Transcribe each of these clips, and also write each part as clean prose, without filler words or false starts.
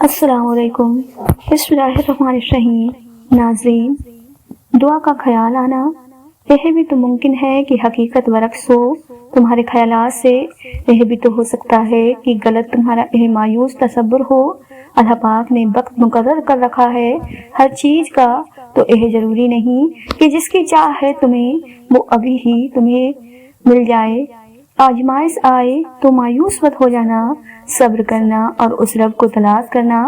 السلام علیکم۔ بسم اللہ الرحمن الرحیم۔ ناظرین، دعا کا خیال آنا یہ بھی تو ممکن ہے کہ حقیقت برعکس ہو تمہارے خیالات سے۔ یہ بھی تو ہو سکتا ہے کہ غلط تمہارا یہ مایوس تصور ہو۔ اللہ پاک نے وقت مقرر کر رکھا ہے ہر چیز کا، تو یہ ضروری نہیں کہ جس کی چاہ ہے تمہیں وہ ابھی ہی تمہیں مل جائے۔ آزمائش آئے تو مایوس مت ہو جانا، صبر کرنا اور اس رب کو تلاش کرنا۔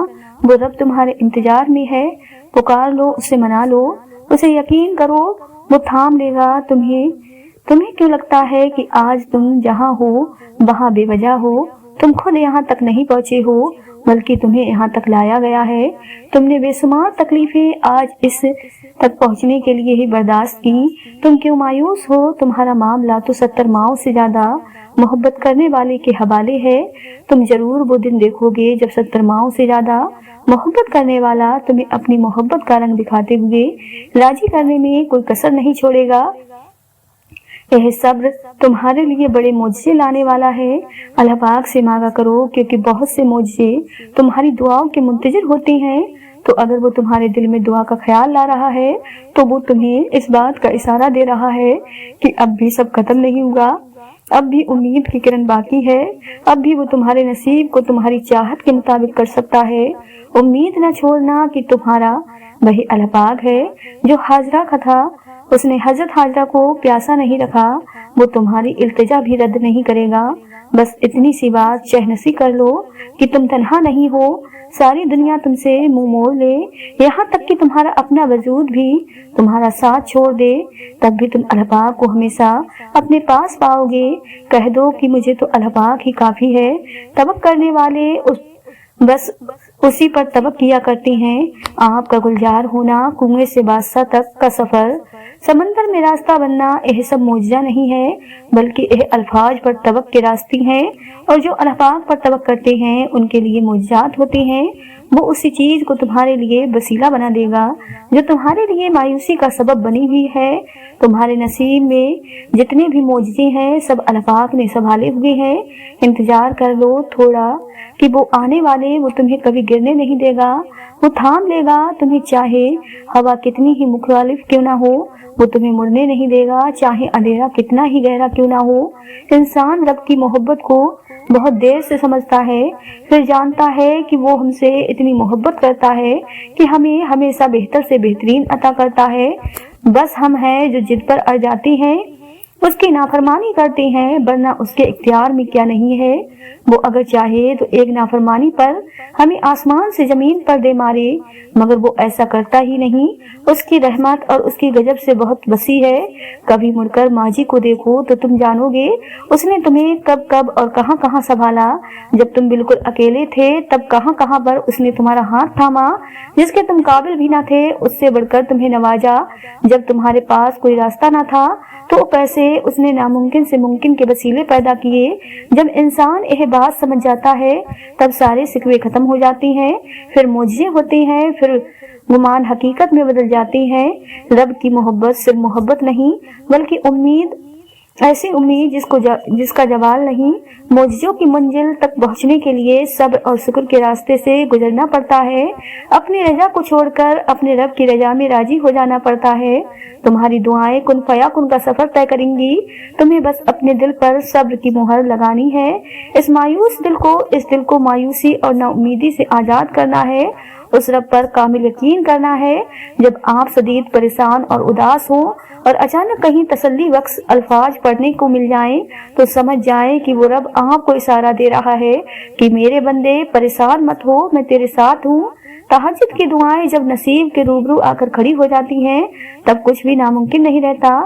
وہ رب تمہارے انتظار میں ہے، پکار لو، اسے منا لو، اسے یقین کرو، وہ تھام لے گا تمہیں کیوں لگتا ہے کہ آج تم جہاں ہو وہاں بے وجہ ہو؟ تم خود یہاں تک نہیں پہنچے ہو بلکہ تمہیں یہاں تک لایا گیا ہے۔ تم نے بے شمار تکلیفیں آج اس تک پہنچنے کے لیے ہی برداشت کی۔ تم کیوں مایوس ہو؟ تمہارا معاملہ تو 70 ماؤں سے زیادہ محبت کرنے والے کے حوالے ہے۔ تم ضرور وہ دن دیکھو گے جب 70 ماؤں سے زیادہ محبت کرنے والا تمہیں اپنی محبت کا رنگ دکھاتے ہوئے راضی کرنے میں کوئی کسر نہیں چھوڑے گا۔ یہ صبر تمہارے لیے بڑے معجزے لانے والا ہے۔ اللہ پاک سے مانگا کرو، کیونکہ بہت سے معجزے تمہاری دعاؤں کے منتظر ہوتے ہیں۔ تو اگر وہ تمہارے دل میں دعا کا خیال لا رہا ہے تو وہ تمہیں اس بات کا اشارہ دے رہا ہے کہ اب بھی سب ختم نہیں ہوا، اب بھی امید کی کرن باقی ہے، اب بھی وہ تمہارے نصیب کو تمہاری چاہت کے مطابق کر سکتا ہے۔ امید نہ چھوڑنا کہ تمہارا وہی اللہ پاک ہے جو حاضرہ کا تھا۔ اس نے حضرت حاضرہ کو پیاسا نہیں رکھا، وہ تمہاری التجا بھی رد نہیں کرے گا۔ بس اتنی سی بات چہنسی کر لو کہ تم تنہا نہیں ہو، ساری دنیا تم سے منہ موڑ لے، یہاں تک کہ تمہارا اپنا وجود بھی تمہارا ساتھ چھوڑ دے، تب بھی تم اللہ پاک کو ہمیشہ اپنے پاس پاؤ گے۔ کہہ دو کہ مجھے تو اللہ پاک ہی کافی ہے۔ توقع کرنے والے بس اسی پر توقع کیا کرتے ہیں۔ آپ کا گلزار ہونا، کنویں سے بادشاہ تک کا سفر، سمندر میں راستہ بننا، یہ سب معجزہ نہیں ہے بلکہ یہ الفاظ پر توقع کے راستے ہیں، اور جو اللہ پاک پر توقع کرتے ہیں ان کے لیے معجزات ہوتے ہیں۔ وہ اسی چیز کو تمہارے لیے وسیلہ بنا دے گا جو تمہارے لیے مایوسی کا سبب بنی ہوئی ہے۔ تمہارے نصیب میں جتنے بھی معجزے ہیں سب اللہ پاک نے سنبھالے ہوئے ہیں۔ انتظار کر لو تھوڑا کہ وہ آنے والے، وہ تمہیں کبھی گرنے نہیں دے گا، وہ تھام لے گا تمہیں، چاہے ہوا کتنی ہی مخالف کیوں نہ ہو، وہ تمہیں مڑنے نہیں دے گا، چاہے اندھیرا کتنا ہی گہرا کیوں نہ ہو۔ انسان رب کی محبت کو بہت دیر سے سمجھتا ہے، پھر جانتا ہے کہ وہ ہم سے اتنی محبت کرتا ہے کہ ہمیں ہمیشہ بہتر سے بہترین عطا کرتا ہے۔ بس ہم ہیں جو جد پر اڑ جاتے ہیں، اس کی نافرمانی کرتے ہیں، ورنہ اس کے اختیار میں کیا نہیں ہے۔ وہ اگر چاہے تو ایک نافرمانی پر ہمیں آسمان سے زمین پر دے مارے، مگر وہ ایسا کرتا ہی نہیں۔ اس کی رحمت اور اس کی غضب سے بہت وسیع ہے۔ کبھی مڑ کر ماضی کو دیکھو تو تم جانو گے اس نے تمہیں کب کب اور کہاں کہاں سنبھالا۔ جب تم بالکل اکیلے تھے تب کہاں کہاں پر اس نے تمہارا ہاتھ تھاما، جس کے تم قابل بھی نہ تھے اس سے بڑھ کر تمہیں نوازا۔ جب تمہارے پاس کوئی راستہ نہ تھا تو پیسے اس نے ناممکن سے ممکن کے وسیلے پیدا کیے۔ جب انسان یہ بات سمجھ جاتا ہے تب سارے شکوے ختم ہو جاتے ہیں، پھر معجزے ہوتے ہیں، پھر گمان حقیقت میں بدل جاتے ہیں۔ رب کی محبت صرف محبت نہیں بلکہ امید، ایسی امید جس کا زوال نہیں۔ معجزوں کی منزل تک پہنچنے کے لیے صبر اور شکر کے راستے سے گزرنا پڑتا ہے۔ اپنی رضا کو چھوڑ کر اپنے رب کی رضا میں راضی ہو جانا پڑتا ہے۔ تمہاری دعائیں کن فیکن کا سفر طے کریں گی، تمہیں بس اپنے دل پر صبر کی مہر لگانی ہے۔ اس دل کو مایوسی اور نا امیدی سے آزاد کرنا ہے، اس رب پر کامل یقین کرنا ہے۔ جب آپ شدید پریشان اور اداس ہوں اور اچانک کہیں تسلی بخش الفاظ پڑھنے کو مل جائیں تو سمجھ جائیں کہ وہ رب آپ کو اشارہ دے رہا ہے کہ میرے بندے پریشان مت ہو، میں تیرے ساتھ ہوں۔ تہجد کی دعائیں جب نصیب کے روبرو آ کر کھڑی ہو جاتی ہیں تب کچھ بھی ناممکن نہیں رہتا،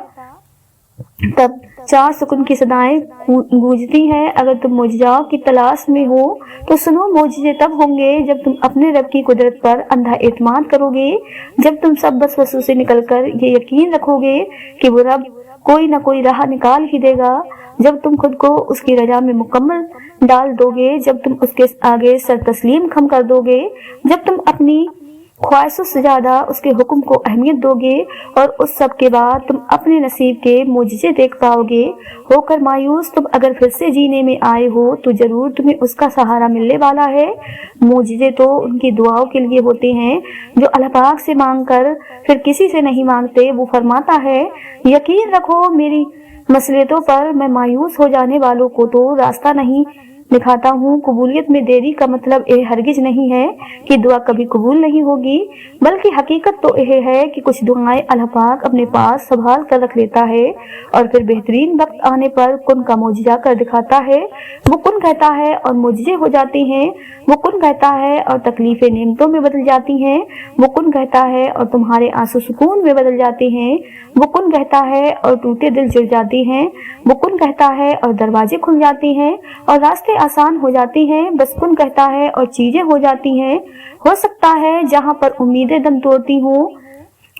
تب چار سکون کی صدائیں گونجتی ہیں۔ اگر تم معجزات کی تلاش میں ہو تو سنو، معجزے تب ہوں گے جب تم اپنے رب کی قدرت پر اندھا اعتماد کرو گے، جب تم سب وسوسوں سے نکل کر یہ یقین رکھو گے کہ وہ رب کوئی نہ کوئی راہ نکال ہی دے گا، جب تم خود کو اس کی رضا میں مکمل ڈال دو گے، جب تم اس کے آگے سر تسلیم خم کر دو گے، جب تم اپنی ख्वाहिशों से ज्यादा उसके हुक्म को अहमियत दोगे और उस सब के बाद तुम अपने नसीब के मुझे देख पाओगे। होकर मायूस तुम अगर फिर से जीने में आए हो तो जरूर तुम्हें उसका सहारा मिलने वाला है। मुझे तो उनकी दुआओं के लिए होते हैं जो अल्लाह पाक से मांग कर फिर किसी से नहीं मांगते। वो फरमाता है, यकीन रखो मेरी मसलियतों पर मैं मायूस हो जाने वालों को तो रास्ता नहीं दिखाता हूँ। कबूलियत में देरी का मतलब यह हरगिज नहीं है कि दुआ कभी कबूल नहीं होगी, बल्कि हकीकत तो यह है कि कुछ दुआएं अल्लाह पाक अपने पास संभाल कर रख लेता है और फिर बेहतरीन वक्त आने पर कुन का मौजज़ा कर दिखाता है। वो कुन कहता है और मौजज़े हो जाते हैं। वो कुन कहता है और तकलीफें नेमतों में बदल जाती हैं। वो कुन कहता है और तुम्हारे आंसू सुकून में बदल जाते हैं। वो कुन कहता है और टूटे दिल जुड़ जाते हैं। वो कुन कहता है और दरवाजे खुल जाते हैं और रास्ते आसान हो जाती हैं। बस कुन कहता है और चीजें हो जाती हैं। हो सकता है जहाँ पर उम्मीदें दम तोड़ती हूँ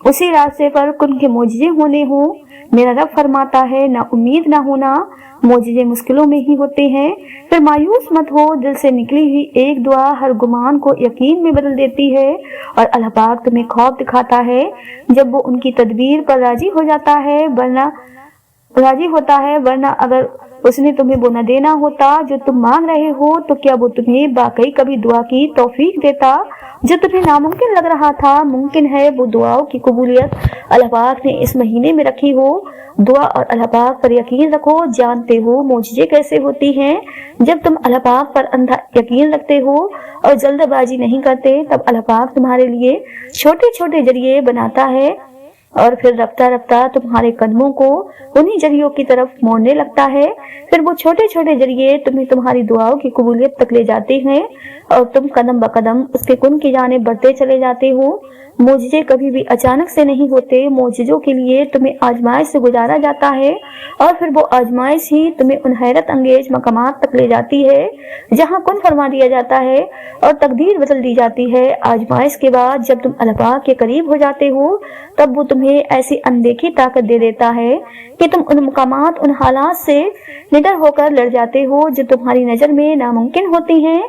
उसी रास्ते पर कुन के मौजज़े होने हों। मेरा रब फरमाता है, ना उम्मीद ना होना, मौजज़े मुश्किलों में ही होते हैं। फिर मायूस मत हो, दिल से निकली हुई एक दुआ हर गुमान को यकीन में बदल देती है और अल्लाह पाक तुम्हें खौफ दिखाता है जब वो उनकी तदबीर पर राजी हो जाता है, वरना अगर उसने तुम्हें वो न देना होता जो तुम मांग रहे हो तो क्या वो तुम्हें वाकई कभी दुआ की तौफीक देता जो तुम्हें नामुमकिन लग रहा था। मुमकिन है वो दुआओं की कबूलियत अल्लाह पाक ने इस महीने में रखी हो। दुआ और अल्लाह पाक पर यकीन रखो। जानते हो मौजज़े कैसे होती हैं? जब तुम अल्लाह पाक पर अंधा यकीन रखते हो और जल्दबाजी नहीं करते, तब अल्लाह पाक तुम्हारे लिए छोटे छोटे जरिए बनाता है और फिर रफ्ता रफ्ता तुम्हारे कदमों को उन्हीं जरियों की तरफ मोड़ने लगता है। फिर वो छोटे छोटे जरिए तुम्हें तुम्हारी दुआओं की कबूलियत तक ले जाते हैं और तुम कदम ब कदम उसके कुन की जानिब बढ़ते चले जाते हो। मौजज़े कभी भी अचानक से नहीं होते। मौजज़ों के लिए तुम्हें आजमाइश से गुजारा जाता है और फिर वो आजमाइश ही तुम्हें उन हैरत अंगेज मकामात तक ले जाती है जहाँ कुन फरमा दिया जाता है और तकदीर बदल दी जाती है। आजमाइश के बाद जब तुम अल्लाह पाक के करीब हो जाते हो तब वो तुम्हें ऐसी अनदेखी ताकत दे देता है कि तुम उन मकामात, उन हालात से निडर होकर लड़ जाते हो जो तुम्हारी नजर में नामुमकिन होती हैं।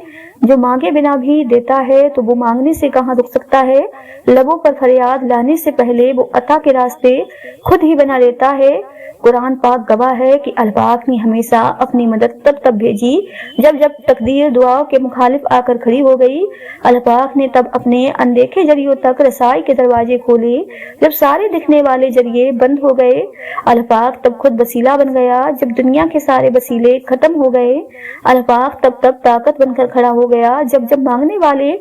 जो मांगे बिना भी देता है तो वो मांगने से कहाँ रुक सकता है। लबों पर फरियाद लाने से पहले वो अता के रास्ते खुद ही बना लेता है। कुरान पाक गवाह है कि अल्लाह पाक ने हमेशा अपनी मदद तब भेजी जब तकदीर दुआओं के मुखालिफ आकर खड़ी हो गई। अल्लाह पाक ने तब अपने अनदेखे जरियों तक रसाई के दरवाजे खोले जब सारे दिखने वाले जरिए बंद हो गए। अल्लाह पाक तब खुद वसीला बन गया जब दुनिया के सारे वसीले खत्म हो गए। अल्लाह पाक तब ताकत बनकर खड़ा हो गया जब मांगने वाले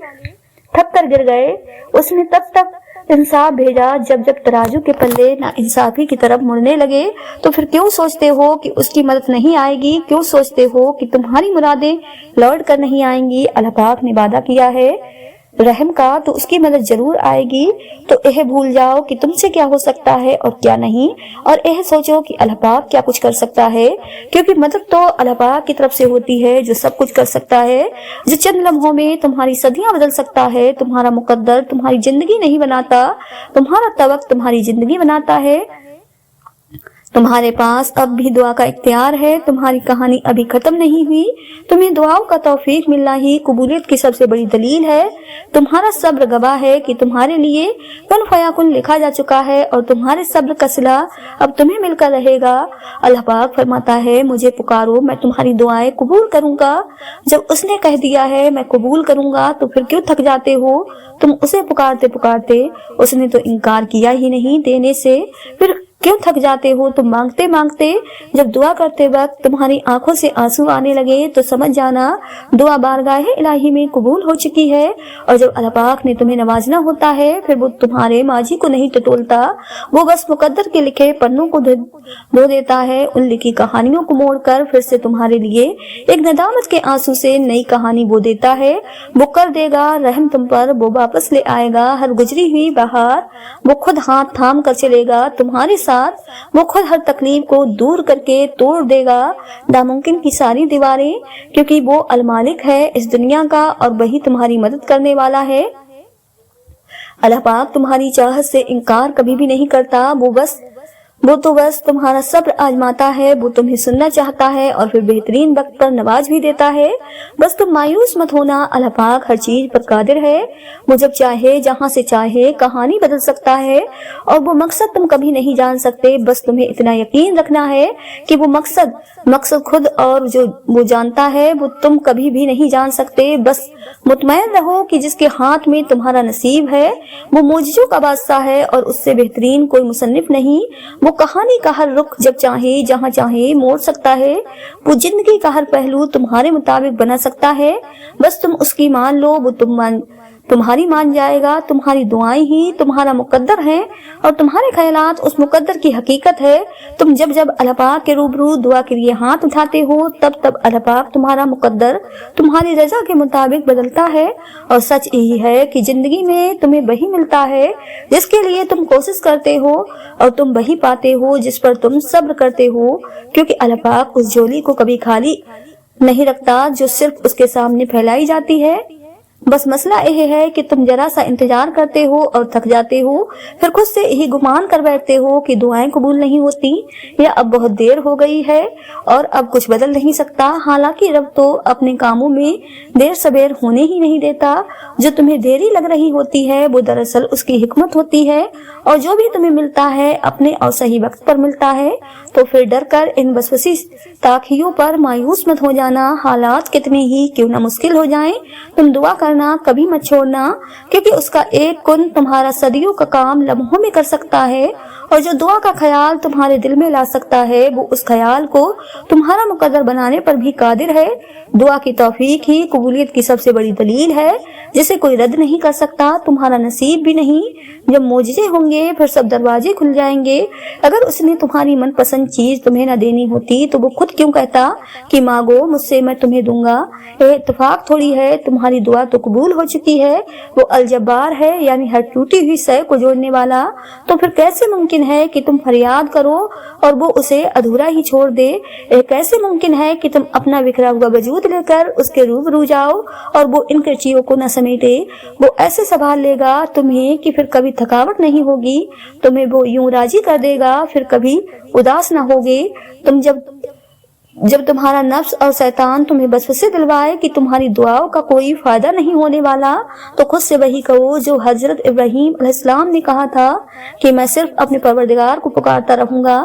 थक कर गिर गए। उसने तब इंसाफ भेजा जब तराजू के पल्ले ना इंसाफी की तरफ मुड़ने लगे। तो फिर क्यों सोचते हो कि उसकी मदद नहीं आएगी? क्यों सोचते हो कि तुम्हारी मुरादें लौट कर नहीं आएंगी? अल्लाह पाक ने वादा किया है रहम का, तो उसकी मदद जरूर आएगी। तो यह भूल जाओ कि तुमसे क्या हो सकता है और क्या नहीं, और यह सोचो कि अल्लाह पाक क्या कुछ कर सकता है, क्योंकि मदद तो अल्लाह पाक की तरफ से होती है जो सब कुछ कर सकता है, जो चंद लम्हों में तुम्हारी सदियां बदल सकता है। तुम्हारा मुकद्दर तुम्हारी जिंदगी नहीं बनाता, तुम्हारा तवक्क तुम्हारी जिंदगी बनाता है। तुम्हारे पास अब भी दुआ का इख्तियार है। तुम्हारी कहानी अभी खत्म नहीं हुई। तुम्हें दुआओं का तौफीक मिलना ही कबूलियत की सबसे बड़ी दलील है। तुम्हारा सब्र गवाह है कि तुम्हारे लिए कुन फयाकुन लिखा जा चुका है और तुम्हारे सब्र का सिला अब तुम्हें मिलकर रहेगा। अल्लाह पाक फरमाता है, मुझे पुकारो, मैं तुम्हारी दुआएं कबूल करूंगा। जब उसने कह दिया है मैं कबूल करूंगा तो फिर क्यों थक जाते हो? तुम उसे पुकारते पुकारते उसने तो इनकार किया ही नहीं देने से, फिर क्यों थक जाते हो? तुम मांगते मांगते जब दुआ करते वक्त तुम्हारी आंखों से आंसू आने लगे तो समझ जाना दुआ बारगाह इलाही में कबूल हो चुकी है। और जब अल्लाह पाक ने तुम्हें नवाजना होता है फिर वो तुम्हारे माजी को नहीं टटोलता, वो बस मुकद्दर के लिखे पन्नों को धो देता है। उन लिखी कहानियों को मोड़कर फिर से तुम्हारे लिए एक नदामत के आंसू से नई कहानी बो देता है। वो कर देगा रहम तुम पर, वो वापस ले आएगा हर गुजरी हुई बहार। वो खुद हाथ थाम कर चलेगा तुम्हारे साथ, वो खुद हर तकलीफ को दूर करके तोड़ देगा नामुमकिन की सारी दीवारें, क्योंकि वो अलमालिक है इस दुनिया का और वही तुम्हारी मदद करने वाला है। अल्लाह पाक तुम्हारी चाहत से इनकार कभी भी नहीं करता। वो बस वो तो बस तुम्हारा सब्र आजमाता है, वो तुम्हें सुनना चाहता है और फिर बेहतरीन वक्त पर नवाज भी देता है। बस तुम मायूस मत होना, अल्लाह पाक हर चीज पर कादिर है। वो जब चाहे जहाँ से चाहे कहानी बदल सकता है और वो मकसद तुम कभी नहीं जान सकते। बस तुम्हें इतना यकीन रखना है कि वो मकसद खुद और जो वो जानता है वो तुम कभी भी नहीं जान सकते। बस मुतमईन रहो कि जिसके हाथ में तुम्हारा नसीब है वो मौजूदों का बादशाह है और उससे बेहतरीन कोई मुसन्निफ नहीं। वो कहानी का हर रुख जब चाहे जहाँ चाहे मोड़ सकता है। वो जिंदगी का हर पहलू तुम्हारे मुताबिक बना सकता है। बस तुम उसकी मान लो, वो तुम्हारी मान जाएगा। तुम्हारी दुआएं ही तुम्हारा मुकद्दर हैं और तुम्हारे ख्यालात उस मुकद्दर की हकीकत है। तुम जब जब अल्लाह पाक के रूबरू दुआ के लिए हाथ उठाते हो तब तब अल्लाह पाक तुम्हारा मुकद्दर तुम्हारी रजा के मुताबिक बदलता है। और सच यही है कि जिंदगी में तुम्हें वही मिलता है जिसके लिए तुम कोशिश करते हो और तुम वही पाते हो जिस पर तुम सब्र करते हो, क्योंकि अल्लाह पाक उस झोली को कभी खाली नहीं रखता जो सिर्फ उसके सामने फैलाई जाती है। बस मसला यह है कि तुम जरा सा इंतजार करते हो और थक जाते हो, फिर खुद से यही गुमान कर बैठते हो कि दुआएं कबूल नहीं होती या अब बहुत देर हो गई है और अब कुछ बदल नहीं सकता। हालांकि रब तो अपने कामों में देर सबेर होने ही नहीं देता। जो तुम्हें देरी लग रही होती है वो दरअसल उसकी हिकमत होती है और जो भी तुम्हें मिलता है अपने और सही वक्त पर मिलता है। तो फिर डर कर इन वसवसी ताखियों पर मायूस मत हो जाना। हालात कितने ही क्यों न मुश्किल हो जाएं, तुम दुआ करना कभी मत छोड़ना, क्योंकि उसका एक कुन तुम्हारा सदियों का काम लम्हों में कर सकता है और जो दुआ का ख्याल तुम्हारे दिल में ला सकता है वो उस ख्याल को तुम्हारा मुकद्दर बनाने पर भी कादिर है। दुआ की तौफीक ही कबूलियत की सबसे बड़ी दलील है जिसे कोई रद्द नहीं कर सकता, तुम्हारा नसीब भी नहीं। जब मोजज़े होंगे फिर सब दरवाजे खुल जाएंगे। अगर उसने तुम्हारी मनपसंद चीज तुम्हें न देनी होती तो वो खुद क्यों कहता कि मांगो मुझसे मैं तुम्हें दूंगा। ये इत्तेफाक थोड़ी है, तुम्हारी दुआ तो कबूल हो चुकी है। वो अल जब्बार है, यानी हर टूटी हुई सह को जोड़ने वाला। तो फिर कैसे मुमकिन है कि तुम फरियाद करो और वो उसे अधूरा ही छोड़ दे। कैसे मुमकिन है कि तुम अपना बिखरा हुआ वजूद लेकर उसके रूबरू जाओ और वो इन कर्चियों को न समेटे। वो ऐसे संभाल लेगा तुम्हें कि फिर कभी थकावट नहीं होगी। तुम्हें वो यूं राजी कर देगा फिर कभी उदास न होगे। तुम जब तुम्हारा नफ्स और शैतान तुम्हें वसवसे दिलवाए कि तुम्हारी दुआओं का कोई फायदा नहीं होने वाला, तो खुद से वही कहो जो हजरत इब्राहीम अलैहिस्सलाम ने कहा था कि मैं सिर्फ अपने परवरदिगार को पुकारता रहूंगा।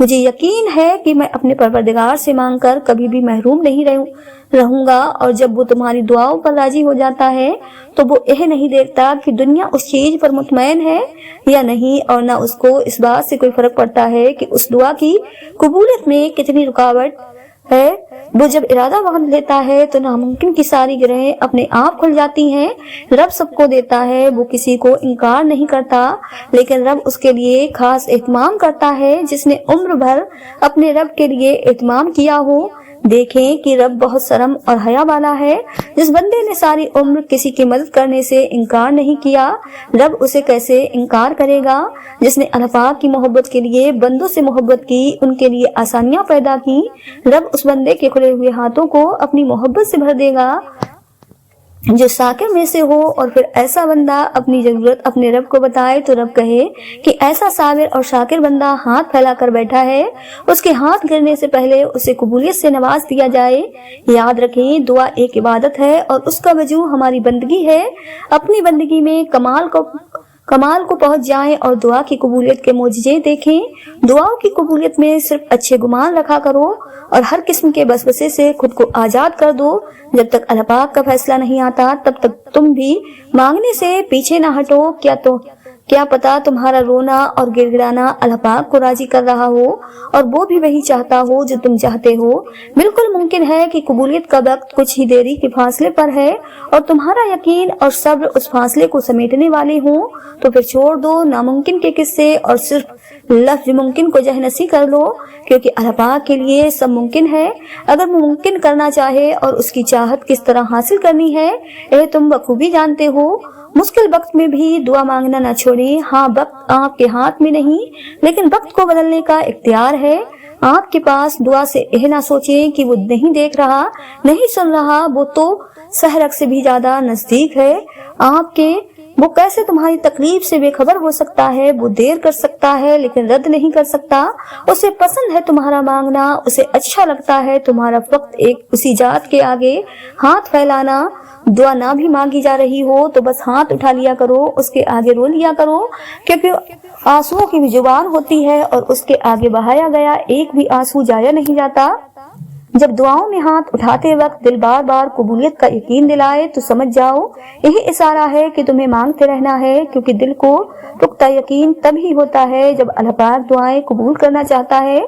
मुझे यकीन है कि मैं अपने परवरदिगार से मांगकर कभी भी महरूम नहीं रहूंगा। और जब वो तुम्हारी दुआओं पर राजी हो जाता है तो वो यह नहीं देखता कि दुनिया उस चीज पर मुतमईन है या नहीं, और न उसको इस बात से कोई फर्क पड़ता है कि उस दुआ की कबूलियत में कितनी रुकावट है। वो जब इरादा बांध लेता है तो नामुमकिन की सारी गिरहें अपने आप खुल जाती हैं। रब सबको देता है, वो किसी को इनकार नहीं करता, लेकिन रब उसके लिए खास एहतमाम करता है जिसने उम्र भर अपने रब के एहतमाम एहतमाम किया हो। देखें कि रब बहुत शर्म और हया वाला है। जिस बंदे ने सारी उम्र किसी की मदद करने से इनकार नहीं किया, रब उसे कैसे इनकार करेगा। जिसने अल्लाह पाक की मोहब्बत के लिए बंदों से मोहब्बत की, उनके लिए आसानियां पैदा की, रब उस बंदे के खुले हुए हाथों को अपनी मोहब्बत से भर देगा जो साकिर में से हो। और फिर ऐसा बंदा अपनी जरूरत अपने रब को बताए तो रब कहे कि ऐसा साबिर और शाकिर बंदा हाथ फैला कर बैठा है, उसके हाथ गिरने से पहले उसे कबूलियत से नवाज दिया जाए। याद रखें, दुआ एक इबादत है और उसका वजू हमारी बंदगी है। अपनी बंदगी में कमाल को पहुंच जाएं और दुआ की कबूलियत के मोजज़े देखें। दुआओं की कबूलियत में सिर्फ अच्छे गुमान रखा करो और हर किस्म के वसवसे से खुद को आजाद कर दो। जब तक अल्लाह पाक का फैसला नहीं आता तब तक तुम भी मांगने से पीछे ना हटो। क्या पता तुम्हारा रोना और गिड़गिड़ाना अल्लाह पाक को राजी कर रहा हो और वो भी वही चाहता हो जो तुम चाहते हो। बिल्कुल मुमकिन है कि कबूलियत का वक्त कुछ ही देरी के फासले पर है और तुम्हारा यकीन और सब्र उस फासले को समेटने वाले हो। तो फिर छोड़ दो नामुमकिन के किस्से और सिर्फ लफ्ज मुमकिन को जहनसी कर लो, क्योंकि अल्लाह पाक के लिए सब मुमकिन है। अगर वो मुमकिन करना चाहे और उसकी चाहत किस तरह हासिल करनी है यह तुम बखूबी जानते हो। मुश्किल वक्त में भी दुआ मांगना न छोड़ें। हाँ, वक्त आपके हाथ में नहीं, लेकिन वक्त को बदलने का इख्तियार है आपके पास। दुआ से यह ना सोचें कि वो नहीं देख रहा, नहीं सुन रहा, वो तो सहरक से भी ज्यादा नजदीक है आपके। وہ कैसे तुम्हारी तकलीफ से बेखबर हो सकता है। वो देर कर सकता है लेकिन रद्द नहीं कर सकता। उसे पसंद है तुम्हारा मांगना, उसे अच्छा लगता है तुम्हारा वक्त एक उसी जात के आगे हाथ फैलाना। दुआ ना भी मांगी जा रही हो तो बस हाथ उठा लिया करो, उसके आगे रो लिया करो, क्योंकि आंसुओं की भी जुबान होती है और उसके आगे बहाया गया एक भी आंसू जाया नहीं जाता। जब दुआओं में हाथ उठाते वक्त दिल बार बार कबूलियत का यकीन दिलाए तो समझ जाओ यही इशारा है कि तुम्हें मांगते रहना है, क्योंकि दिल को पुख्ता यकीन तभी होता है जब अल्लाह पाक दुआएं कबूल करना चाहता है।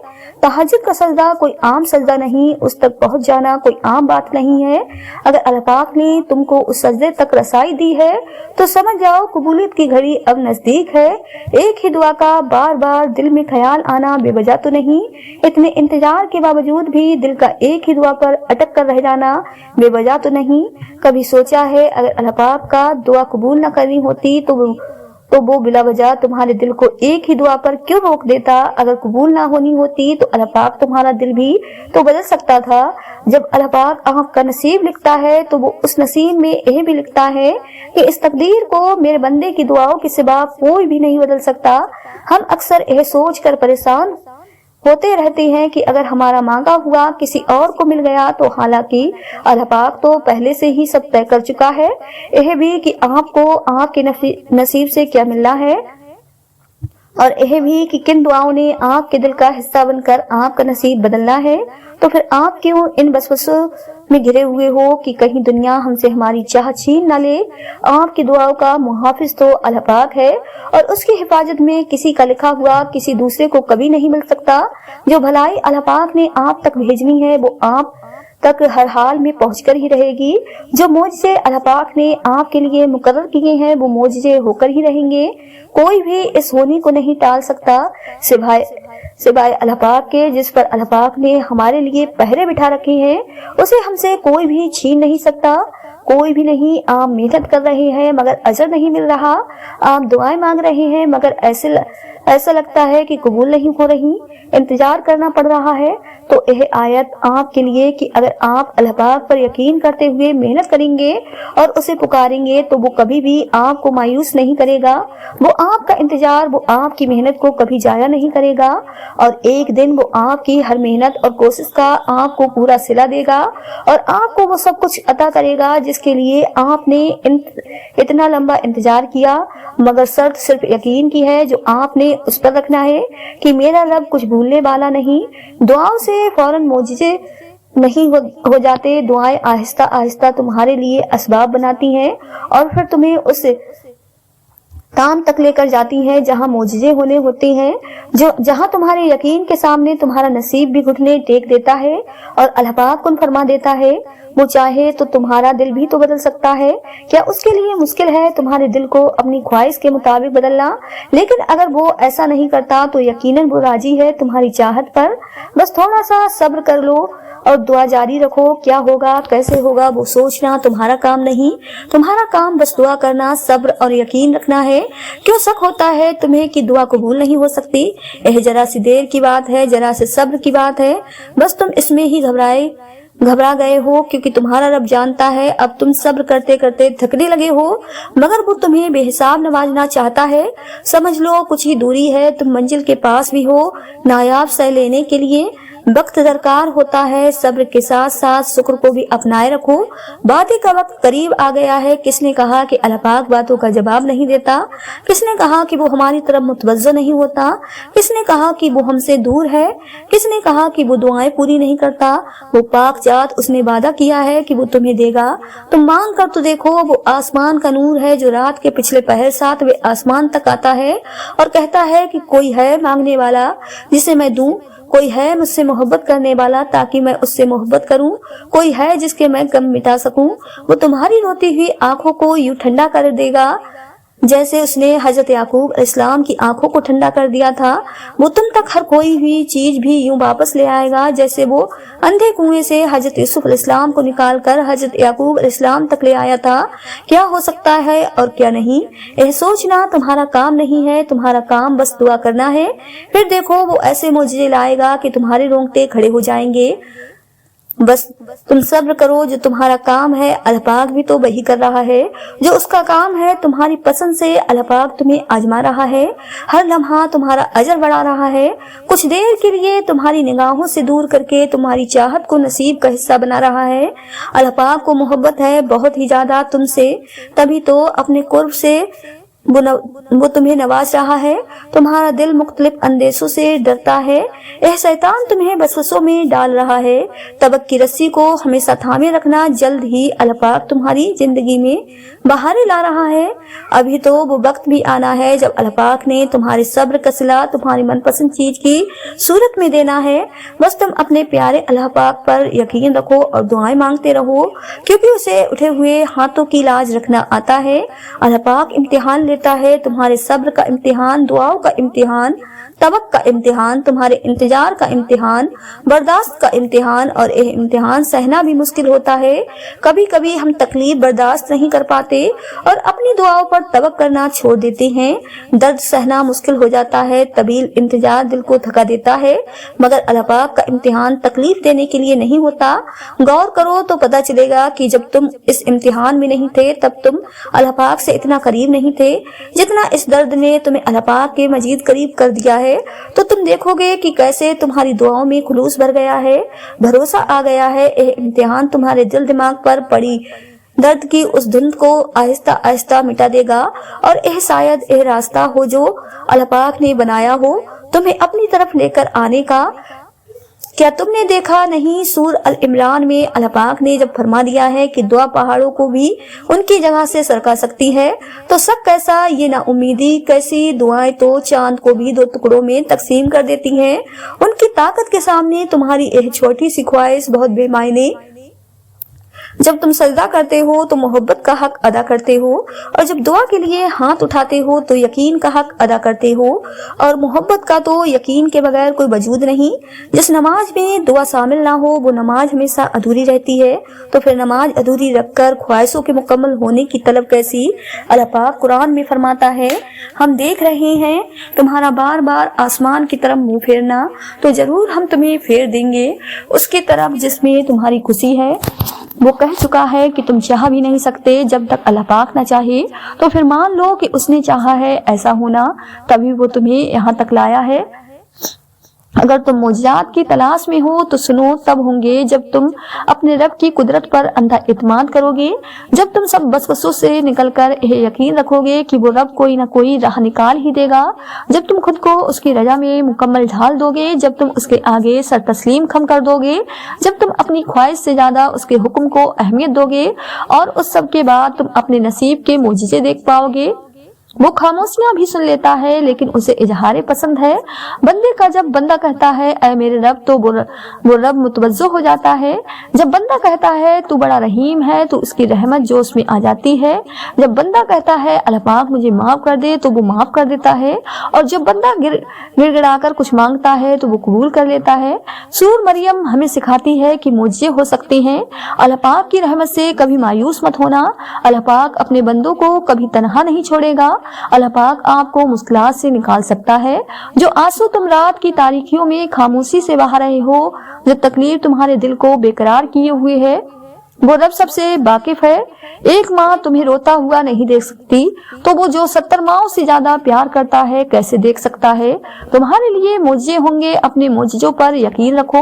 तहज्जुद का सजदा कोई आम सजदा नहीं, उस तक पहुंच जाना कोई आम बात नहीं है। अगर अल्लाह पाक ने तुमको उस सजदे तक रसाई दी है तो समझ जाओ कबूलियत की घड़ी अब नजदीक है। एक ही दुआ का बार बार दिल में ख्याल आना बेवजह तो नहीं, इतने इंतजार के बावजूद भी दिल का एक ही दुआ पर अटक कर रह जाना बेवजह तो नहीं। कभी सोचा है अगर अल्लाह पाक का दुआ कबूल न करनी होती तो वो बिला वजह तुम्हारे दिल को एक ही दुआ पर क्यों रोक देता। अगर कबूल ना होनी होती तो अल्लाह पाक तुम्हारा दिल भी तो बदल सकता था। जब अल्लाह पाक आपका नसीब लिखता है तो वो उस नसीब में यह भी लिखता है कि इस तकदीर को मेरे बंदे की दुआओं के सिवा कोई भी नहीं बदल सकता। हम अक्सर यह सोच कर परेशान होते रहते हैं कि अगर हमारा मांगा हुआ किसी और को मिल गया तो, हालांकि अल्लाह पाक तो पहले से ही सब तय कर चुका है। यह भी कि आपको आपके नसीब से क्या मिलना है और यह भी कि किन दुआओं ने आपके दिल का हिस्सा बनकर आपका नसीब बदलना है। तो फिर आप क्यों इन वसवसों में घिरे हुए हो कि कहीं दुनिया हमसे हमारी चाह छीन न ले। आपकी दुआओं का मुहाफिज तो अल्लाह पाक है और उसकी हिफाजत में किसी का लिखा हुआ किसी दूसरे को कभी नहीं मिल सकता। जो भलाई अल्लाह पाक ने आप तक भेजनी है वो आप तक हर हाल में पहुंचकर ही रहेगी। जो मोजज़े अल्लाह पाक ने आपके लिए मुकर्रर किए हैं वो मोजज़े होकर ही रहेंगे। कोई भी इस होने को नहीं टाल सकता सिवाय अल्लाह पाक के, जिस पर अल्लाह पाक ने हमारे लिए पहरे बिठा रखे हैं उसे हमसे कोई भी छीन नहीं सकता। कोई भी नहीं। आप मेहनत कर रहे हैं मगर अजर नहीं मिल रहा, आप दुआएं मांग रहे हैं मगर ऐसा लगता है कि कबूल नहीं हो रही, इंतजार करना पड़ रहा है। तो यह आयत आपके लिए कि अगर आप अल्लाह पाक पर यकीन करते हुए मेहनत करेंगे और उसे पुकारेंगे तो वो कभी भी आपको मायूस नहीं करेगा। वो आपका इंतजार, वो आपकी मेहनत को कभी जाया नहीं करेगा और एक दिन वो आपकी हर मेहनत और कोशिश का आपको पूरा सिला देगा और आपको वो सब कुछ अता करेगा जिसके लिए आपने इतना लंबा इंतजार किया। मगर शर्त सिर्फ यकीन की है जो आपने उस पर रखना है कि मेरा रब कुछ भूलने वाला नहीं। दुआओं से फौरन मोजिज़े नहीं हो जाते। दुआएं आहिस्ता आहिस्ता तुम्हारे लिए असबाब बनाती हैं और फिर तुम्हें उस काम तक लेकर जाती हैं जहां मोजिज़े होने होते हैं, जहां तुम्हारे यकीन के सामने तुम्हारा नसीब भी घुटने टेक देता है और अल्लाह पाक कुन फरमा देता है। वो चाहे तो तुम्हारा दिल भी तो बदल सकता है। क्या उसके लिए मुश्किल है तुम्हारे दिल को अपनी ख्वाहिश के मुताबिक बदलना? लेकिन अगर वो ऐसा नहीं करता तो यकीनन वो राजी है तुम्हारी चाहत पर। बस थोड़ा सा सब्र कर लो और दुआ जारी रखो। क्या होगा कैसे होगा वो सोचना तुम्हारा काम नहीं, तुम्हारा काम बस दुआ करना, सब्र और यकीन रखना है। क्यों शक होता है तुम्हें कि दुआ कबूल नहीं हो सकती? यह जरा सी देर की बात है, जरा से सब्र की बात है। बस तुम इसमें ही घबरा गए हो क्योंकि तुम्हारा रब जानता है अब तुम सब्र करते करते थकने लगे हो, मगर वो तुम्हें बेहिसाब नवाजना चाहता है। समझ लो कुछ ही दूरी है, तुम मंजिल के पास भी हो। नायाब सह लेने के लिए वक्त दरकार होता है, सब्र के साथ साथ शुक्र को भी अपनाए रखो। बातें का वक्त करीब आ गया है। किसने कहा कि अल्लाह पाक बातों का जवाब नहीं देता? किसने कहा कि वो हमारी तरफ मुतवज्जो नहीं होता? किसने कहा कि वो हमसे दूर है? किसने कहा कि वो दुआएं पूरी नहीं करता? वो पाक जात, उसने वादा किया है कि वो तुम्हें देगा। तुम मांग कर तो देखो। वो आसमान का नूर है जो रात के पिछले पहर 7 आसमान तक आता है और कहता है कि कोई है मांगने वाला जिसे मैं दूं, कोई है मुझसे मोहब्बत करने वाला ताकि मैं उससे मोहब्बत करूं, कोई है जिसके मैं गम मिटा सकूं। वो तुम्हारी रोती हुई आंखों को यूं ठंडा कर देगा जैसे उसने हजरत याकूब अलैहिस्सलाम की आंखों को ठंडा कर दिया था। वो तुम तक हर कोई हुई चीज भी यूं वापस ले आएगा जैसे वो अंधे कुएं से हजरत यूसुफ अलैहिस्सलाम को निकाल कर हजरत याकूब अलैहिस्सलाम तक ले आया था। क्या हो सकता है और क्या नहीं, यह सोचना तुम्हारा काम नहीं है। तुम्हारा काम बस दुआ करना है। फिर देखो वो ऐसे मोजज़े लाएगा कि तुम्हारे रोंगटे खड़े हो जाएंगे। बस तुम सब्र करो, जो तुम्हारा काम है अल्लाह पाक भी तो वही कर रहा है, जो उसका काम है तुम्हारी पसंद से अल्लाह पाक तुम्हें आजमा रहा है, हर लम्हा तुम्हारा अजर बढ़ा रहा है, कुछ देर के लिए तुम्हारी निगाहों से दूर करके तुम्हारी चाहत को नसीब का हिस्सा बना रहा है। अल्लाह पाक को मोहब्बत है बहुत ही ज्यादा तुमसे, तभी तो अपने कुर्ब से वो तुम्हें नवाज रहा है। तुम्हारा दिल मुख्तलिफ अंदेशों से डरता है, यह शैतान तुम्हें वसवसों में डाल रहा है। तबक की रस्सी को हमेशा थामे रखना, जल्द ही अल्लाह पाक तुम्हारी जिंदगी में बहारें ला रहा है। अभी तो वो वक्त भी आना है जब अल्लाह पाक ने तुम्हारे सब्र का सिला तुम्हारी मनपसंद चीज की सूरत में देना है। बस तुम अपने प्यारे अल्लाह पाक पर यकीन रखो और दुआएं मांगते रहो, क्योंकि उसे उठे हुए हाथों की लाज रखना आता है। अल्लाह पाक इम्तिहान लेता है, तुम्हारे सब्र का इम्तिहान, दुआओं का इम्तिहान, तवक्क का इम्तिहान, तुम्हारे इंतजार का इम्तिहान, बर्दाश्त का इम्तिहान। और यह इम्तिहान सहना भी मुश्किल होता है। कभी कभी हम तकलीफ बर्दाश्त नहीं कर पाते और अपनी दुआओं पर तवक्ल करना छोड़ देते हैं। दर्द सहना मुश्किल हो जाता है, तवील इंतजार दिल को थका देता है, मगर अल्लाह पाक का इम्तिहान तकलीफ देने के लिए नहीं होता। गौर करो तो पता चलेगा कि जब तुम इस इम्तिहान में नहीं थे तब तुम अल्लाह पाक से इतना करीब नहीं थे जितना इस दर्द ने तुम्हें अल्लाह पाक के मजीद करीब कर दिया है। तो तुम देखोगे कि कैसे तुम्हारी दुआओं में खुलूस भर गया है, भरोसा आ गया है। यह इम्तिहान तुम्हारे दिल दिमाग पर पड़ी दर्द की उस धुंध को आहिस्ता आहिस्ता मिटा देगा, और यह शायद यह रास्ता हो जो अल्लाह पाक ने बनाया हो तुम्हें अपनी तरफ लेकर आने का। क्या तुमने देखा नहीं, सूर अल इमरान में अल्लाह पाक ने जब फरमा दिया है कि दुआ पहाड़ों को भी उनकी जगह से सरका सकती है, तो शक कैसा, ये ना उम्मीदी कैसी, दुआएं तो चांद को भी दो टुकड़ों में तकसीम कर देती हैं। उनकी ताकत के सामने तुम्हारी एक छोटी सी ख्वाहिश बहुत बेमायने। जब तुम सजदा करते हो तो मोहब्बत का हक अदा करते हो, और जब दुआ के लिए हाथ उठाते हो तो यकीन का हक अदा करते हो, और मोहब्बत का तो यकीन के बगैर कोई वजूद नहीं। जिस नमाज में दुआ शामिल ना हो वो नमाज हमेशा अधूरी रहती है। तो फिर नमाज अधूरी रखकर ख्वाहिशों के मुकम्मल होने की तलब कैसी। अल्लाह पाक कुरान में फरमाता है, हम देख रहे हैं तुम्हारा बार बार आसमान की तरफ मुंह फेरना, तो जरूर हम तुम्हें फेर देंगे उसकी तरफ जिसमें तुम्हारी खुशी है। वो कह चुका है कि तुम चाह भी नहीं सकते जब तक अल्लाह पाक ना चाहे। तो फिर मान लो कि उसने चाहा है ऐसा होना, तभी वो तुम्हें यहाँ तक लाया है। अगर तुम मौजूदात की तलाश में हो तो सुनो तब होंगे जब तुम अपने रब की कुदरत पर अंधा इत्मीनान करोगे, जब तुम सब वसवसों से निकलकर यह यकीन रखोगे कि वो रब कोई ना कोई राह निकाल ही देगा, जब तुम खुद को उसकी रजा में मुकम्मल ढाल दोगे, जब तुम उसके आगे सर तस्लीम खम कर दोगे, जब तुम अपनी ख्वाहिश से ज्यादा उसके हुक्म को अहमियत दोगे, और उस सब के बाद तुम अपने नसीब के मोजिज़े देख पाओगे। वो खामोशियां भी सुन लेता है लेकिन उसे इजहार पसंद है। बंदे का जब बंदा कहता है ऐ मेरे रब, तो वो रब मुतवज्जो हो जाता है। जब बंदा कहता है तू बड़ा रहीम है तो उसकी रहमत जोश में आ जाती है। जब बंदा कहता है अल्लाह पाक मुझे माफ कर दे तो वो माफ कर देता है, और जब बंदा गिड़गिड़ाकर कुछ मांगता है तो वो कबूल कर लेता है। सूर मरियम हमें सिखाती है कि मुझे हो सकते हैं। अल्लाह पाक की रहमत से कभी मायूस मत होना। अल्लाह पाक अपने बंदों को कभी तनहा नहीं छोड़ेगा। अल्लाह पाक आपको मुश्किलात से निकाल सकता है। जो आंसू तुम रात की तारीखियों में खामोशी से बहा रहे हो, जो तकलीफ तुम्हारे दिल को बेकरार किए हुए है, वो रब सबसे वाकिफ है। एक माँ तुम्हें रोता हुआ नहीं देख सकती, तो वो जो 70 माँओं से ज्यादा प्यार करता है कैसे देख सकता है। तुम्हारे लिए मोजे होंगे, अपने मोजिज़ों पर यकीन रखो।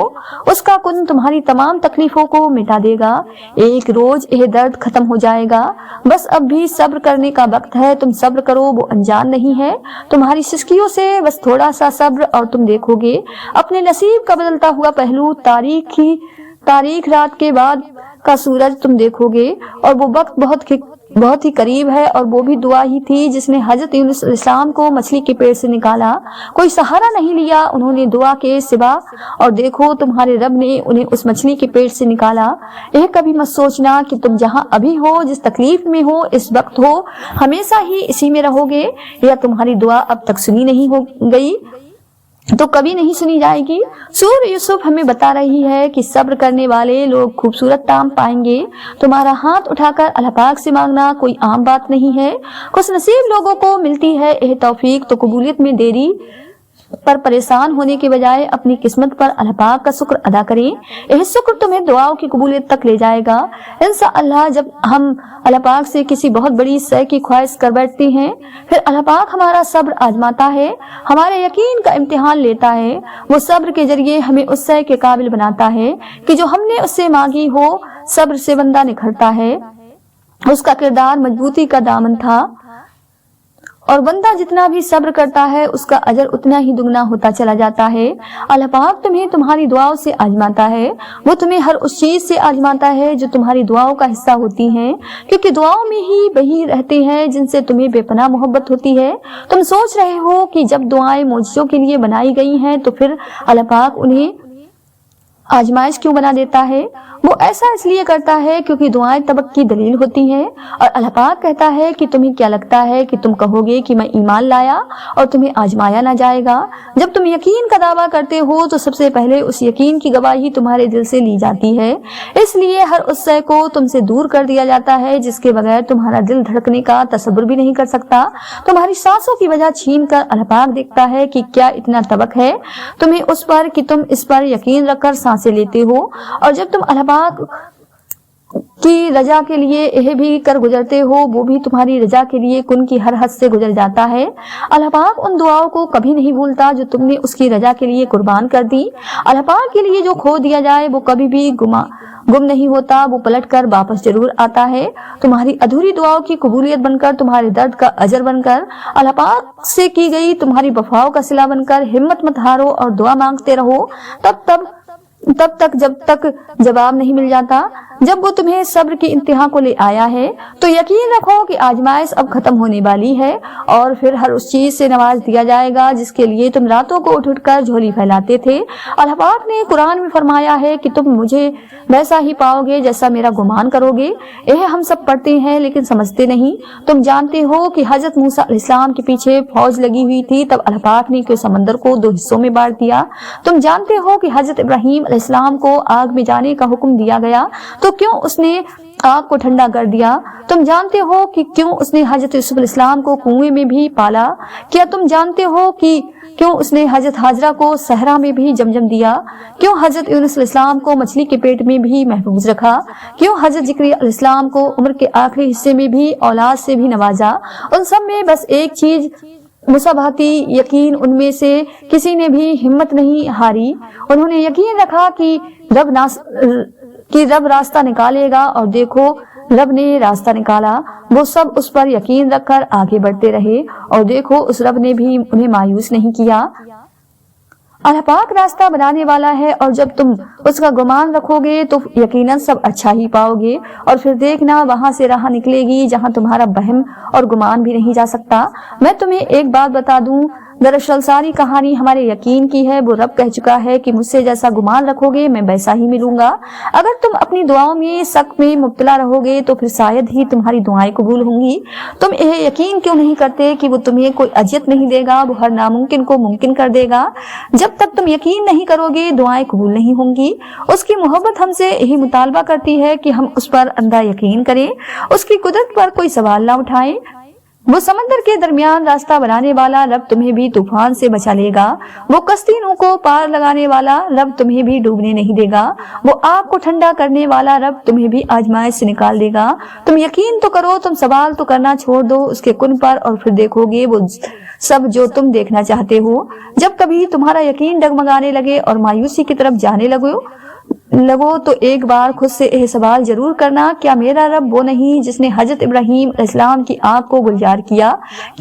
उसका कुन तुम्हारी तमाम तकलीफों को मिटा देगा। एक रोज यह दर्द खत्म हो जाएगा। बस अब भी सब्र करने का वक्त है। तुम सब्र करो, वो अनजान नहीं है तुम्हारी सिसकियों से। बस थोड़ा सा सब्र और तुम देखोगे अपने नसीब का बदलता हुआ पहलू। तारीख रात के बाद का सूरज तुम देखोगे, और वो वक्त बहुत ही करीब है। और वो भी दुआ ही थी जिसने हजरत यूनुस अलैहिस्सलाम को मछली के पेट से निकाला। कोई सहारा नहीं लिया उन्होंने दुआ के सिवा, और देखो तुम्हारे रब ने उन्हें उस मछली के पेट से निकाला। यह कभी मत सोचना कि तुम जहाँ अभी हो, जिस तकलीफ में हो, इस वक्त हो, हमेशा ही इसी में रहोगे, या तुम्हारी दुआ अब तक सुनी नहीं हो गई तो कभी नहीं सुनी जाएगी। सूरह यूसुफ हमें बता रही है कि सब्र करने वाले लोग खूबसूरत ताम पाएंगे। तुम्हारा हाथ उठाकर अल्लाह पाक से मांगना कोई आम बात नहीं है। खुश नसीब लोगों को मिलती है यह तौफीक, तो कबूलियत में देरी पर परेशान होने के बजाय अपनी किस्मत पर अल्लाह पाक का शुक्र अदा करें। यह शुक्र तुम्हें दुआओं की कबूलियत तक ले जाएगा। इंशाअल्लाह जब हम अल्लाह पाक से किसी बहुत बड़ी शय की ख्वाहिश कर बैठते हैं, फिर अल्लाह पाक हमारा सब्र आजमाता है, हमारे यकीन का इम्तिहान लेता है। वो सब्र के जरिए हमें उस शय के काबिल बनाता है कि जो हमने उससे मांगी हो। सब्र से बंदा निखरता है, उसका किरदार मजबूती का दामन था, और बंदा जितना भी सब्र करता है उसका अजर उतना ही दुगना होता चला जाता है। अल्लाह पाक तुम्हें तुम्हारी दुआओं से आजमाता है। वो तुम्हें हर उस चीज से आजमाता है जो तुम्हारी दुआओं का हिस्सा होती है, क्योंकि दुआओं में ही वही रहते हैं जिनसे तुम्हें बेपनाह मोहब्बत होती है। तुम सोच रहे हो कि जब दुआएं मौजूदों के लिए बनाई गई हैं तो फिर अल्लाह पाक उन्हें आजमाइश क्यों बना देता है? वो ऐसा इसलिए करता है क्योंकि दुआएं तबक की दलील होती हैं। और अल्लाह पाक कहता है कि तुम्हें क्या लगता है कि तुम कहोगे कि मैं ईमान लाया और तुम्हें आजमाया ना जाएगा? जब तुम यकीन का दावा करते हो तो सबसे पहले उस यकीन की गवाही तुम्हारे दिल से ली जाती है। इसलिए हर उस शय को तुमसे दूर कर दिया जाता है जिसके बगैर तुम्हारा दिल धड़कने का तसव्वुर भी नहीं कर सकता। तुम्हारी सांसों की वजह छीन कर अल्लाह पाक देखता है कि क्या इतना तबक है तुम्हें उस पर कि तुम इस पर यकीन रखकर सांसें लेते हो। और जब तुम अल्लाह की रजा के लिए यह भी कर गुजरते हो, वो भी तुम्हारी रजा के लिए कुन की हर हद से गुजर जाता है। अल्लाह पाक उन दुआओं को कभी नहीं भूलता जो तुमने उसकी रजा के लिए कुर्बान कर दी। अल्लाह पाक के लिए जो खो दिया जाए वो कभी भी गुम नहीं होता, वो पलट कर वापस जरूर आता है। तुम्हारी अधूरी दुआओं की कबूलियत बनकर, तुम्हारे दर्द का अजर बनकर, अल्लाह पाक से की गई तुम्हारी वफाओं का सिला बनकर हिम्मत मत हारो और दुआ मांगते रहो तब तक जब तक जवाब नहीं मिल जाता। जब वो तुम्हें सब्र की इंतहा को ले आया है तो यकीन रखो कि आजमाइश अब खत्म होने वाली है और फिर हर उस चीज से नवाज दिया जाएगा जिसके लिए तुम रातों को उठ कर झोली फैलाते थे। अल्लाह पाक ने कुरान में फरमाया है कि तुम मुझे वैसा ही पाओगे जैसा मेरा गुमान करोगे। यह हम सब पढ़ते हैं लेकिन समझते नहीं। तुम जानते हो कि हजरत मूसा अलैहिस्सलाम के पीछे फौज लगी हुई थी, तब अल्लाह पाक ने क्यों समंदर को दो हिस्सों में बांट दिया। तुम जानते हो कि हजरत इब्राहीम अलैहिस्सलाम को आग में जाने का हुक्म दिया गया तो क्यों उसने आग को ठंडा कर दिया। तुम जानते हो कि क्यों उसने हजरत यूसुफ अलैहिस्सलाम को कुएं में भी पाला। क्या तुम जानते हो कि क्यों उसने हजरत हाजरा को सहरा में भी जमजम दिया। क्यों हजरत यूनुस अलैहिस्सलाम को मछली के पेट में भी महफूज रखा। क्यों हजरत ज़िक्रिया अलैहिस्सलाम को उम्र के आखिरी हिस्से में भी औलाद से भी नवाजा। उन सब में बस एक चीज मुसाबहती यकीन, उनमें से किसी ने भी हिम्मत नहीं हारी। उन्होंने यकीन रखा कि रब रास्ता निकालेगा और देखो रब ने रास्ता निकाला। वो सब उस पर यकीन रखकर आगे बढ़ते रहे और देखो उस रब ने भी उन्हें मायूस नहीं किया। अल्लाह पाक रास्ता बनाने वाला है और जब तुम उसका गुमान रखोगे तो यकीनन सब अच्छा ही पाओगे। और फिर देखना वहां से राह निकलेगी जहां तुम्हारा वहम और गुमान भी नहीं जा सकता। मैं तुम्हें एक बात बता दूं, दरअसल सारी कहानी हमारे यकीन की है। वो रब कह चुका है कि मुझसे जैसा गुमान रखोगे मैं वैसा ही मिलूंगा। अगर तुम अपनी दुआओं में शक में मुब्तला रहोगे तो फिर शायद ही तुम्हारी दुआएं कबूल होंगी। तुम यह यकीन क्यों नहीं करते कि वो तुम्हें कोई अजियत नहीं देगा, वो हर नामुमकिन को मुमकिन कर देगा। जब तक तुम यकीन नहीं करोगे दुआएं कबूल नहीं होंगी। उसकी मोहब्बत हमसे यही मुतालबा करती है कि हम उस पर अंधा यकीन करें, उसकी कुदरत पर कोई सवाल ना उठाएं। वो समंदर के दरमियान रास्ता बनाने वाला रब तुम्हें भी तूफान से बचा लेगा। वो कश्तियों को पार लगाने वाला रब तुम्हें भी डूबने नहीं देगा। वो आग को ठंडा करने वाला रब तुम्हें भी आजमाइश से निकाल देगा। तुम यकीन तो करो, तुम सवाल तो करना छोड़ दो उसके कुन पर और फिर देखोगे वो सब जो तुम देखना चाहते हो। जब कभी तुम्हारा यकीन डगमगाने लगे और मायूसी की तरफ जाने लगो तो एक बार खुद से यह सवाल जरूर करना, क्या मेरा रब वो नहीं जिसने हजरत इब्राहीम अलैहिस्सलाम की आग को गुलजार किया?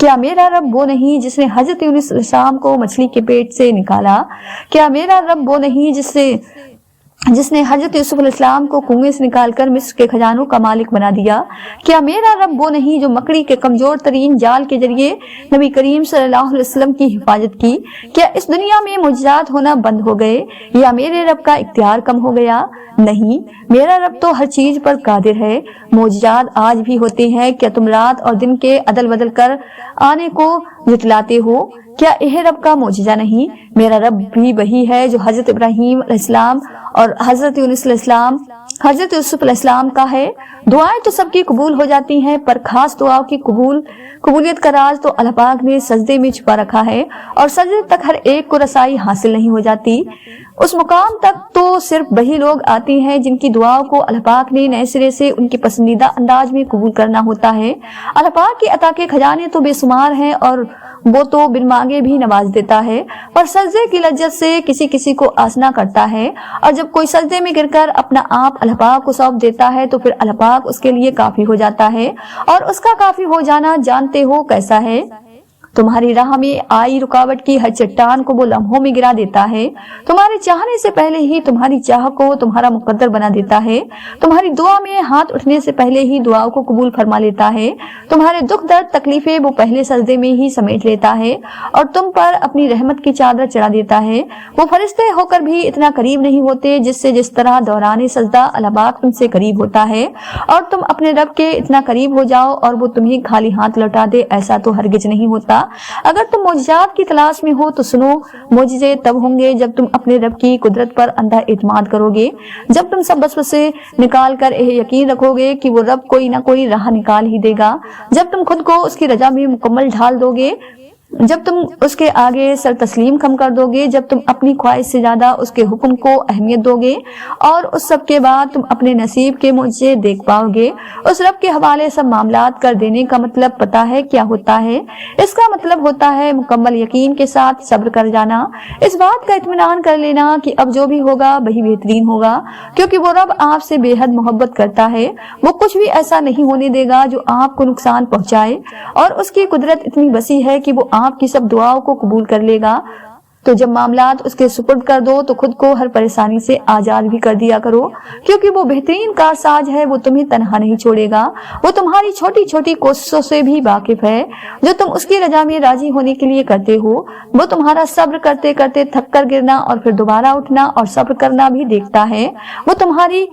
क्या मेरा रब वो नहीं जिसने हजरत यूनुस अलैहिस्सलाम को मछली के पेट से निकाला? क्या मेरा रब वो नहीं जिसने हजरत यूसुफ अलैहिस्सलाम को कुएं से निकालकर मिस्र के खजानों का मालिक बना दिया? क्या मेरा रब वो नहीं जो मकड़ी के कमजोर तरीन जाल के जरिए नबी करीम सल्लल्लाहु अलैहि वसल्लम की हिफाजत की? क्या इस दुनिया में मुअजिजात होना बंद हो गए या मेरे रब का इख्तियार कम हो गया? नहीं, मेरा रब तो हर चीज पर कादिर है। मुअजिजात आज भी होते हैं। क्या तुम रात और दिन के अदल बदल कर आने को जुटलाते हो? क्या यह रब का मुअजिजा नहीं? मेरा रब भी वही है जो हजरत इब्राहीम अलैहिस्सलाम और हजरत यूनुस अलैहिस्सलाम हजरत यूसुफ अलैहिस्सलाम का है, दुआएं तो सबकी कबूल हो जाती हैं, पर खास दुआओं की कबूलियत का राज तो अल्लाह पाक ने सजदे में छुपा रखा है, और सजदे तक हर एक को रसाई हासिल नहीं हो जाती। उस मुकाम तक तो सिर्फ वही लोग आते हैं जिनकी दुआओं को अल्लाह पाक ने नए सिरे से उनके पसंदीदा अंदाज में कबूल करना होता है। अल्लाह पाक की अता के खजाने तो बेशुमार हैं, और वो तो बिन मांगे भी नवाज देता है, पर सजदे की लज्जत से किसी किसी को आसना करता है। और जब कोई सजदे में गिरकर अपना आप अल्लाह पाक को सौंप देता है तो फिर अल्लाह पाक उसके लिए काफी हो जाता है। और उसका काफी हो जाना जानते हो कैसा है? तुम्हारी राह में आई रुकावट की हर चट्टान को वो लम्हों में गिरा देता है। तुम्हारे चाहने से पहले ही तुम्हारी चाह को तुम्हारा मुकद्दर बना देता है। तुम्हारी दुआ में हाथ उठने से पहले ही दुआओं को कबूल फरमा लेता है। तुम्हारे दुख दर्द तकलीफें वो पहले सजदे में ही समेट लेता है और तुम पर अपनी रहमत की चादर चढ़ा देता है। वो फरिश्ते होकर भी इतना करीब नहीं होते जिससे जिस तरह दौरान सजदा अल्लाह पाक तुमसे करीब होता है, और तुम अपने रब के इतना करीब हो जाओ और वो तुम्हें खाली हाथ लौटा दे, ऐसा तो हरगिज नहीं होता। अगर तुम मौजिज़ात की तलाश में हो तो सुनो, मौजिज़े तब होंगे जब तुम अपने रब की कुदरत पर अंधा इत्माद करोगे, जब तुम सब वसवसे निकाल कर यह यकीन रखोगे कि वो रब कोई ना कोई राह निकाल ही देगा, जब तुम खुद को उसकी रजा में मुकम्मल ढाल दोगे, जब तुम उसके आगे सर तस्लीम कम कर दोगे, जब तुम अपनी ख्वाहिश से ज्यादा उसके हुक्म को अहमियत दोगे, और उस सब के बाद तुम अपने नसीब के मुझे देख पाओगे। उस रब के हवाले सब मामलात कर देने का मतलब पता है क्या होता है? इसका मतलब होता है मुकम्मल यकीन के साथ सब्र कर जाना, इस बात का इत्मीनान कर लेना कि अब जो भी होगा वही बेहतरीन होगा, क्योंकि वो रब आपसे बेहद मोहब्बत करता है। वो कुछ भी ऐसा नहीं होने देगा जो आपको नुकसान पहुंचाए, और उसकी कुदरत इतनी वसी है कि वो आपकी सब दुआओं को कबूल कर लेगा। तो जब मामलात उसके सुपुर्द कर दो तो खुद को हर परेशानी से आजाद भी कर दिया करो, क्योंकि वो बेहतरीन कारसाज है। वो तुम्हें तन्हा नहीं छोड़ेगा, वो तुम्हारी छोटी छोटी कोशिशों से भी वाकिफ है जो तुम उसकी रजा में राजी होने के लिए करते हो। वो तुम्हारा सब्र करते करते थक कर गिरना और फिर दोबारा उठना और सब्र करना भी देखता है। वो तुम्हारी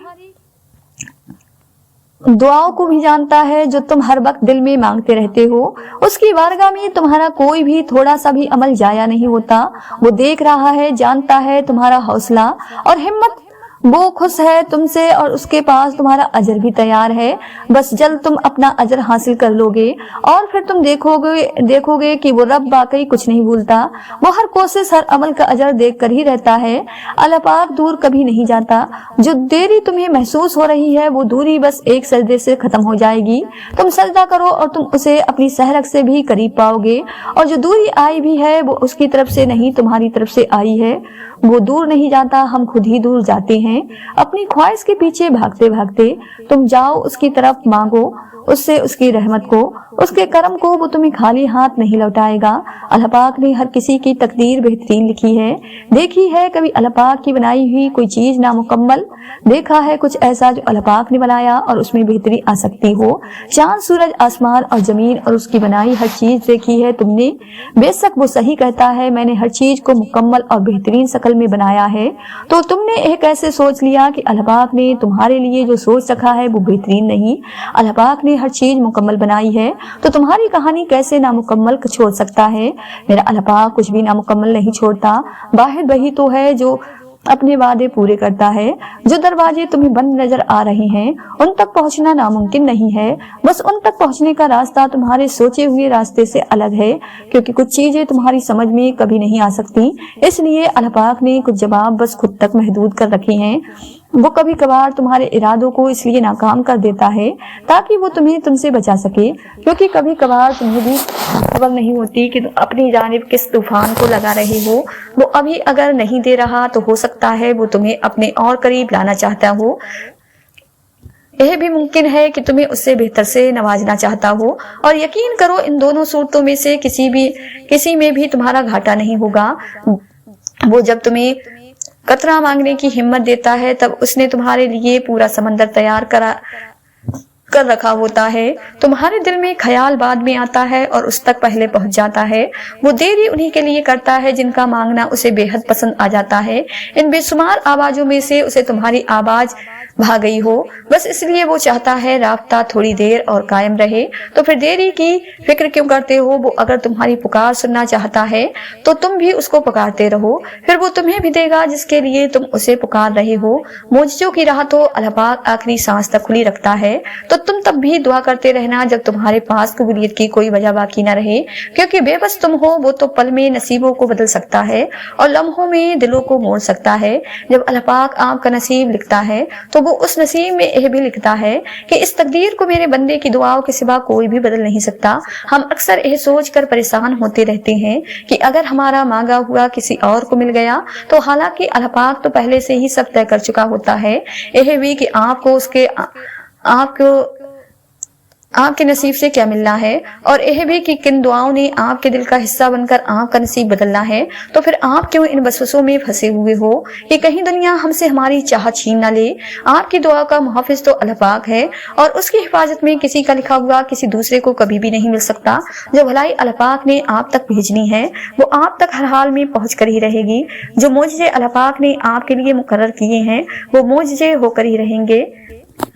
दुआओं को भी जानता है जो तुम हर वक्त दिल में मांगते रहते हो। उसकी बारगाह में तुम्हारा कोई भी थोड़ा सा भी अमल जाया नहीं होता। वो देख रहा है, जानता है तुम्हारा हौसला और हिम्मत। वो खुश है तुमसे और उसके पास तुम्हारा अजर भी तैयार है। बस जल्द तुम अपना अजर हासिल कर लोगे और फिर तुम देखोगे कि वो रब वाकई कुछ नहीं भूलता। वो हर कोशिश, हर अमल का अजर देख कर ही रहता है। अल्लाह पाक दूर कभी नहीं जाता। जो देरी तुम्हें महसूस हो रही है वो दूरी बस एक सजदे से खत्म हो जाएगी। तुम सजदा करो और तुम उसे अपनी सहरक से भी करीब पाओगे, और जो दूरी आई भी है वो उसकी तरफ से नहीं तुम्हारी तरफ से आई है। वो दूर नहीं जाता, हम खुद ही दूर जाते हैं अपनी ख्वाहिश के पीछे भागते भागते। तुम जाओ उसकी तरफ, मांगो उससे उसकी रहमत को, उसके करम को। वो तुम्हें खाली हाथ नहीं लौटाएगा। अल्लाह पाक ने हर किसी की तकदीर बेहतरीन लिखी है। देखी है कभी अल्लाह पाक की बनाई हुई कोई चीज नामुकम्मल? देखा है कुछ ऐसा जो अल्लाह पाक ने बनाया और उसमें बेहतरी आ सकती हो? चांद, सूरज, आसमान और जमीन और उसकी बनाई हर चीज देखी है तुमने? बेशक वो सही कहता है, मैंने हर चीज को मुकम्मल और बेहतरीन शक्ल में बनाया है। तो तुमने एक ऐसे सोच लिया कि अल्लाह पाक ने तुम्हारे लिए जो सोच रखा है वो बेहतरीन नहीं। अल्लाह पाक ने हर चीज मुकम्मल बनाई है, तो तुम्हारी कहानी कैसे नामुकम्मल छोड़ सकता है? मेरा अल्लाह पाक कुछ भी नामुकम्मल नहीं छोड़ता। वाहिद वही तो है जो अपने वादे पूरे करता है। जो दरवाजे तुम्हें बंद नजर आ रहे हैं उन तक पहुंचना नामुमकिन नहीं है। बस उन तक पहुंचने का रास्ता तुम्हारे सोचे हुए रास्ते से अलग है, क्योंकि कुछ चीजें तुम्हारी समझ में कभी नहीं आ सकती। इसलिए अल्लाह पाक ने कुछ जवाब बस खुद तक महदूद कर रखे हैं। वो कभी कभार तुम्हारे इरादों को इसलिए नाकाम कर देता है ताकि वो तुम्हें तुमसे बचा सके, क्योंकि कभी कभार तुम्हें भी खबर नहीं होती कि तुम अपनी जानिब किस तूफान को लगा रहे हो। वो अभी अगर नहीं दे रहा तो हो सकता है वो तुम्हें अपने और करीब लाना चाहता हो। यह भी मुमकिन है कि तुम्हें उससे बेहतर से नवाजना चाहता हो। और यकीन करो इन दोनों सूरतों में से किसी में भी तुम्हारा घाटा नहीं होगा। वो जब तुम्हें कतरा मांगने की हिम्मत देता है तब उसने तुम्हारे लिए पूरा समंदर तैयार कर रखा होता है। तुम्हारे दिल में ख्याल बाद में आता है और उस तक पहले पहुंच जाता है। वो देरी उन्हीं के लिए करता है जिनका मांगना उसे बेहद पसंद आ जाता है। इन बेशुमार आवाजों में से उसे तुम्हारी आवाज भाग गई हो, बस इसलिए वो चाहता है राब्ता थोड़ी देर और कायम रहे। तो फिर देरी की फिक्र क्यों करते हो? वो अगर तुम्हारी पुकार सुनना चाहता है तो तुम भी उसको पुकारते रहो, फिर वो तुम्हें भी देगा जिसके लिए तुम उसे पुकार रहे हो। मोजों की राह तो अल्लाह पाक आखिरी सांस तक खुली रखता है, तो तुम तब भी दुआ करते रहना जब तुम्हारे पास कबूलियत की कोई वजह बाकी न रहे, क्योंकि बेबस तुम हो वो तो पल में नसीबों को बदल सकता है और लम्हों में दिलों को मोड़ सकता है। जब अल्लाह पाक आपका नसीब लिखता है तो वो उस नसीब में यह भी लिखता है कि इस तकदीर को मेरे बंदे की दुआओं के सिवा कोई भी बदल नहीं सकता। हम अक्सर यह सोच कर परेशान होते रहते हैं कि अगर हमारा मांगा हुआ किसी और को मिल गया तो, हालांकि अल्लाह पाक तो पहले से ही सब तय कर चुका होता है। यह भी कि आपके नसीब से क्या मिलना है, और यह भी कि किन दुआओं ने आपके दिल का हिस्सा बनकर आपका नसीब बदलना है। तो फिर आप क्यों इन वसवसों में फंसे हुए हो कि कहीं दुनिया हमसे हमारी चाह छीन न ले। आपकी दुआ का मुहाफिज तो अल्लाह पाक है और उसकी हिफाजत में किसी का लिखा हुआ किसी दूसरे को कभी भी नहीं मिल सकता। जो भलाई अल्लाह पाक ने आप तक भेजनी है वो आप तक हर हाल में पहुंच कर ही रहेगी। जो मोजज़े अल्लाह पाक ने आपके लिए मुकर्रर किए हैं वो मोजज़े होकर ही रहेंगे।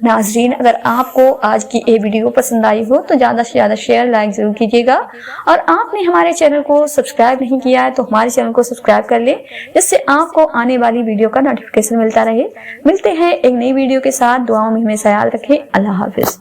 नाजरीन, अगर आपको आज की ये वीडियो पसंद आई हो तो ज़्यादा से ज़्यादा शेयर लाइक जरूर कीजिएगा, और आपने हमारे चैनल को सब्सक्राइब नहीं किया है तो हमारे चैनल को सब्सक्राइब कर लें, जिससे आपको आने वाली वीडियो का नोटिफिकेशन मिलता रहे। मिलते हैं एक नई वीडियो के साथ। दुआओं में हमें ख्याल रखें। अल्लाह हाफिज।